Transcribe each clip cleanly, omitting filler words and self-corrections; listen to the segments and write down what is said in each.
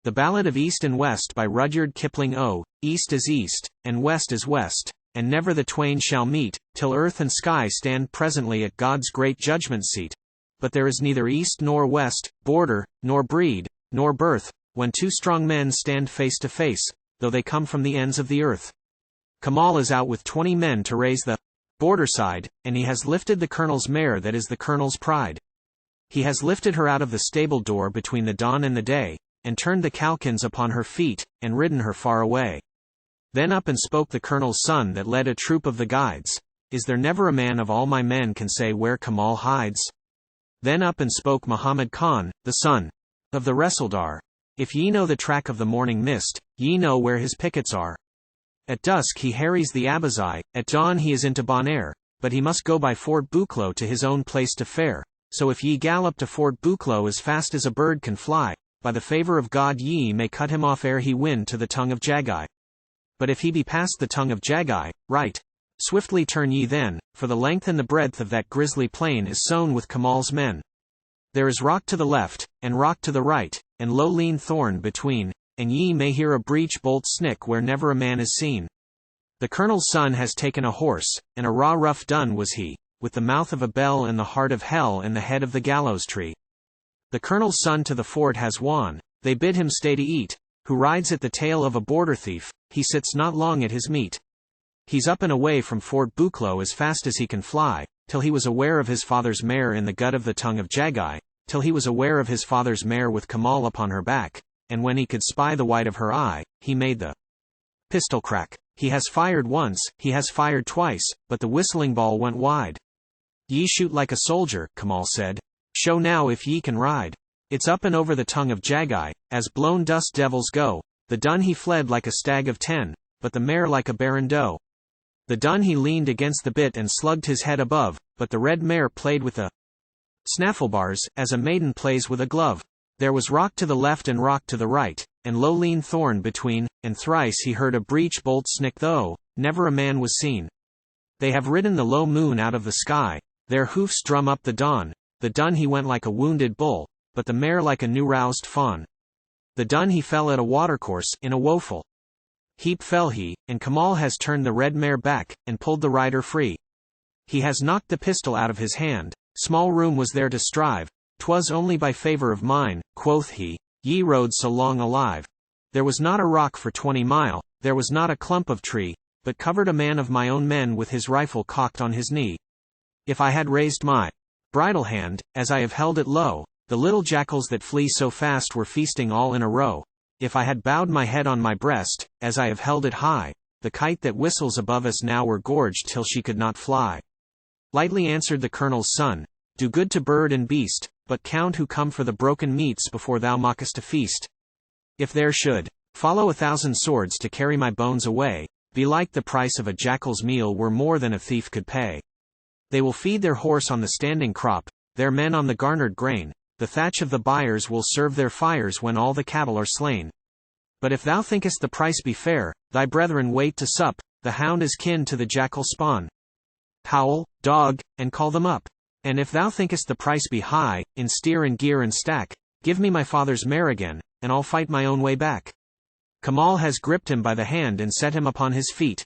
The Ballad of East and West by Rudyard Kipling. Oh, east is east, and west is west, and never the twain shall meet, till earth and sky stand presently at God's great judgment seat. But there is neither east nor west, border, nor breed, nor birth, when two strong men stand face to face, though they come from the ends of the earth. Kamal is out with 20 men to raise the border side, and he has lifted the colonel's mare that is the colonel's pride. He has lifted her out of the stable door between the dawn and the day, and turned the calkins upon her feet, and ridden her far away. Then up and spoke the colonel's son that led a troop of the guides, Is there never a man of all my men can say where Kamal hides? Then up and spoke Mohammed, the son of the Ressaldar, If ye know the track of the morning mist, ye know where his pickets are. At dusk he harries the Abazai, at dawn he is into Bonaire, but he must go by Fort Buclo to his own place to fare, so if ye gallop to Fort Buclo as fast as a bird can fly, by the favor of God ye may cut him off ere he win to the tongue of Jagai. But if he be past the tongue of Jagai, right swiftly turn ye then, for the length and the breadth of that grisly plain is sown with Kamal's men. There is rock to the left, and rock to the right, and low lean thorn between, and ye may hear a breech bolt snick where never a man is seen. The colonel's son has taken a horse, and a raw rough dun was he, with the mouth of a bell and the heart of hell and the head of the gallows tree. The colonel's son to the fort has won, they bid him stay to eat, who rides at the tail of a border thief, he sits not long at his meat. He's up and away from Fort Buclo as fast as he can fly, till he was aware of his father's mare in the gut of the tongue of Jagai, till he was aware of his father's mare with Kamal upon her back, and when he could spy the white of her eye, he made the pistol crack. He has fired once, he has fired twice, but the whistling ball went wide. Ye shoot like a soldier, Kamal said. Show now if ye can ride. It's up and over the tongue of Jagai, as blown dust devils go. The dun he fled like a stag of 10, but the mare like a barren doe. The dun he leaned against the bit and slugged his head above, but the red mare played with the snafflebars, as a maiden plays with a glove. There was rock to the left and rock to the right, and low lean thorn between, and thrice he heard a breech bolt snick though never a man was seen. They have ridden the low moon out of the sky, their hoofs drum up the dawn. The dun he went like a wounded bull, but the mare like a new-roused fawn. The dun he fell at a watercourse, in a woeful heap fell he, and Kamal has turned the red mare back, and pulled the rider free. He has knocked the pistol out of his hand, small room was there to strive, 'twas only by favor of mine, quoth he, ye rode so long alive. There was not a rock for 20 mile, there was not a clump of tree, but covered a man of my own men with his rifle cocked on his knee. If I had raised my bridle hand, as I have held it low, the little jackals that flee so fast were feasting all in a row. If I had bowed my head on my breast, as I have held it high, the kite that whistles above us now were gorged till she could not fly. Lightly answered the colonel's son, Do good to bird and beast, but count who come for the broken meats before thou mockest a feast. If there should follow 1,000 swords to carry my bones away, belike the price of a jackal's meal were more than a thief could pay. They will feed their horse on the standing crop, their men on the garnered grain, the thatch of the byres will serve their fires when all the cattle are slain. But if thou thinkest the price be fair, thy brethren wait to sup, the hound is kin to the jackal spawn. Howl, dog, and call them up. And if thou thinkest the price be high, in steer and gear and stack, give me my father's mare again, and I'll fight my own way back. Kamal has gripped him by the hand and set him upon his feet.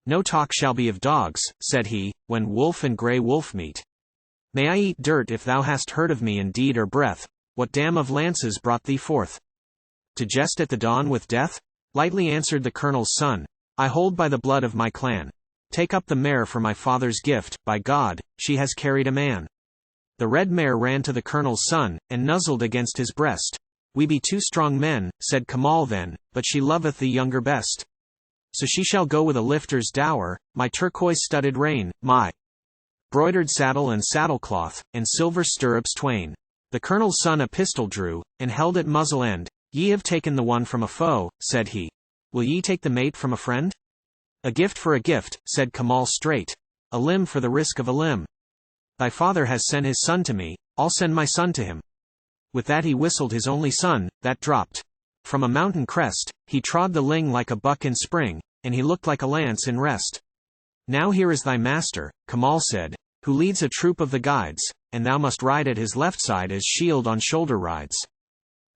No talk shall be of dogs, said he, when wolf and grey wolf meet. May I eat dirt if thou hast heard of me in deed or breath, what dam of lances brought thee forth? To jest at the dawn with death? Lightly answered the colonel's son, I hold by the blood of my clan. Take up the mare for my father's gift, by God, she has carried a man. The red mare ran to the colonel's son, and nuzzled against his breast. We be 2 strong men, said Kamal then, but she loveth the younger best. So she shall go with a lifter's dower, my turquoise-studded rein, my broidered saddle and saddlecloth, and silver stirrups twain. The colonel's son a pistol drew, and held at muzzle end. Ye have taken the one from a foe, said he. Will ye take the mate from a friend? A gift for a gift, said Kamal straight. A limb for the risk of a limb. Thy father has sent his son to me, I'll send my son to him. With that he whistled his only son, that dropped from a mountain crest. He trod the ling like a buck in spring, and he looked like a lance in rest. Now here is thy master, Kamal said, who leads a troop of the guides, and thou must ride at his left side as shield on shoulder rides.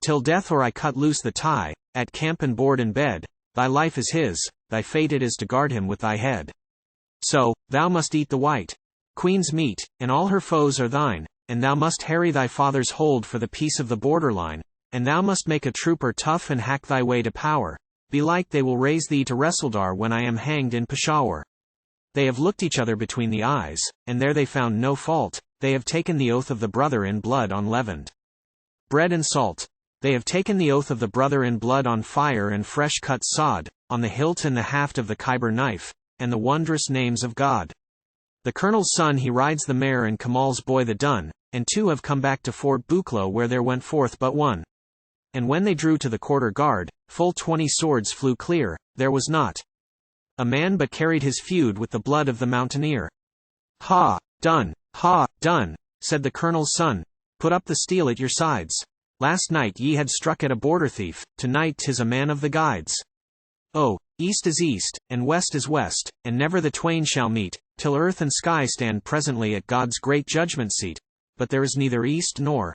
Till death or I cut loose the tie, at camp and board and bed, thy life is his, thy fate it is to guard him with thy head. So, thou must eat the white queen's meat, and all her foes are thine, and thou must harry thy father's hold for the peace of the borderline, and thou must make a trooper tough and hack thy way to power. Belike they will raise thee to Ressaldar when I am hanged in Peshawar. They have looked each other between the eyes, and there they found no fault. They have taken the oath of the brother in blood on leavened bread and salt. They have taken the oath of the brother in blood on fire and fresh cut sod, on the hilt and the haft of the Khyber knife, and the wondrous names of God. The colonel's son he rides the mare and Kamal's boy the dun, and two have come back to Fort Buclo where there went forth but one. And when they drew to the quarter guard, full 20 swords flew clear, there was not a man but carried his feud with the blood of the mountaineer. Ha, done, said the colonel's son, put up the steel at your sides. Last night ye had struck at a border thief, tonight 'tis a man of the guides. Oh, east is east, and west is west, and never the twain shall meet, till earth and sky stand presently at God's great judgment seat. But there is neither east nor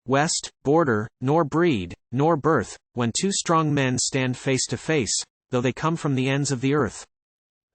west, border, nor breed, nor birth, when two strong men stand face to face, though they come from the ends of the earth.